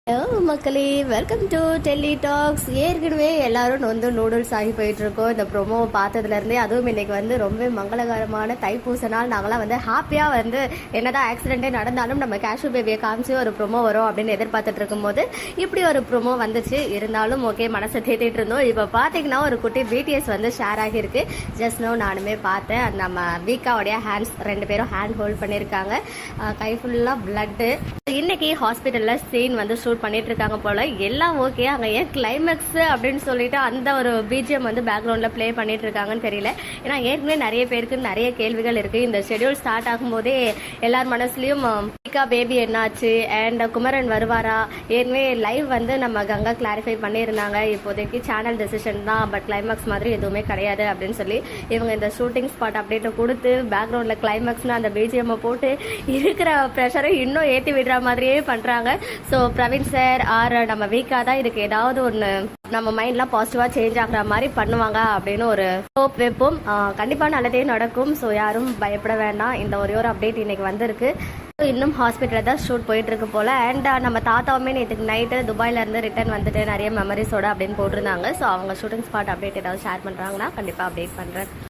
Hello மக்களே, welcome to Delhi tax. ஏற்கனவே எல்லாரும் வந்து நூடுல்ஸ் ஆகி போயிட்டு இருக்கோம் இந்த ப்ரொமோவை பார்த்ததுலேருந்தே. அதுவும் இன்னைக்கு வந்து ரொம்ப மங்களகரமான தைப்பூச நாள். நாங்களாம் வந்து ஹாப்பியாக வந்து என்னதான் ஆக்சிடென்ட்டே நடந்தாலும் நம்ம கேஷு பேபியை காமிச்சு ஒரு ப்ரொமோ வரும் அப்படின்னு எதிர்பார்த்துட்டு இருக்கும்போது இப்படி ஒரு ப்ரொமோ வந்துச்சு. இருந்தாலும் ஓகே, மனசை தேத்திட்டு இருந்தோம். இப்போ பார்த்தீங்கன்னா ஒரு குட்டி பிடிஎஸ் வந்து ஷேர் ஆகியிருக்கு. ஜஸ்ட் நோ நானுமே பார்த்தேன். நம்ம வீக்காவுடைய ஹேண்ட்ஸ் ரெண்டு பேரும் ஹேண்ட் ஹோல்ட் பண்ணியிருக்காங்க. கை ஃபுல்லாக பிளட்டு. இன்னைக்கு ஹாஸ்பிட்டலில் சீன் வந்து பண்ணிட்டு இருக்காங்க போல. எல்லாம் ஓகே. அங்க ஏன் கிளைமேக்ஸ் அப்படின்னு சொல்லிட்டு அந்த ஒரு பிஜிஎம் வந்து பேக்ரவுண்ட்ல பிளே பண்ணிட்டு இருக்காங்கன்னு தெரியல. ஏன்னா ஏற்கனவே நிறைய பேருக்கு நிறைய கேள்விகள் இருக்கு. இந்த ஷெட்யூல் ஸ்டார்ட் ஆகும் போதே எல்லார் மனசுலயும் பேபி என்னாச்சு அண்ட் குமரன் வருவாரா. ஏற்கனவே லைவ் வந்து நம்ம கங்கா கிளாரிஃபை பண்ணியிருந்தாங்க. இப்போதைக்கு சேனல் டெசிஷன் தான், பட் கிளைமேக்ஸ் மாதிரி எதுவுமே கிடையாது அப்படின்னு சொல்லி இவங்க இந்த ஷூட்டிங் ஸ்பாட் அப்டேட்டை கொடுத்து பேக்ரவுண்ட்ல கிளைமேக்ஸ்னு அந்த பிஜிஎம் போட்டு இருக்கிற ப்ரெஷரை இன்னும் ஏற்றி விடுற மாதிரியே பண்றாங்க. ஸோ பிரவீன் சார் ஆர் நம்ம வீக்கா தான் இதுக்கு ஏதாவது ஒன்று நம்ம மைண்ட்லாம் பாசிட்டிவா சேஞ்ச் ஆகுற மாதிரி பண்ணுவாங்க அப்படின்னு ஒரு ஹோப் வைப்போம். கண்டிப்பா நல்லதே நடக்கும். ஸோ யாரும் பயப்பட வேண்டாம். இந்த ஒரே ஒரு அப்டேட் இன்னைக்கு வந்திருக்கு. இன்னும் ஹாஸ்பிட்டலில் தான் ஷூட் போயிட்டு இருக்கு போல. அண்ட் நம்ம தாத்தாவுமே நேற்றுக்கு நைட்டு துபாயில இருந்து ரிட்டர்ன் வந்துட்டு நிறைய மெமரிஸோட அப்படின்னு போட்டிருந்தாங்க. ஸோ அவங்க ஷூட்டிங் ஸ்பாட் அப்டேட் ஏதாவது ஷேர் பண்றாங்கன்னா கண்டிப்பா அப்டேட் பண்றேன்.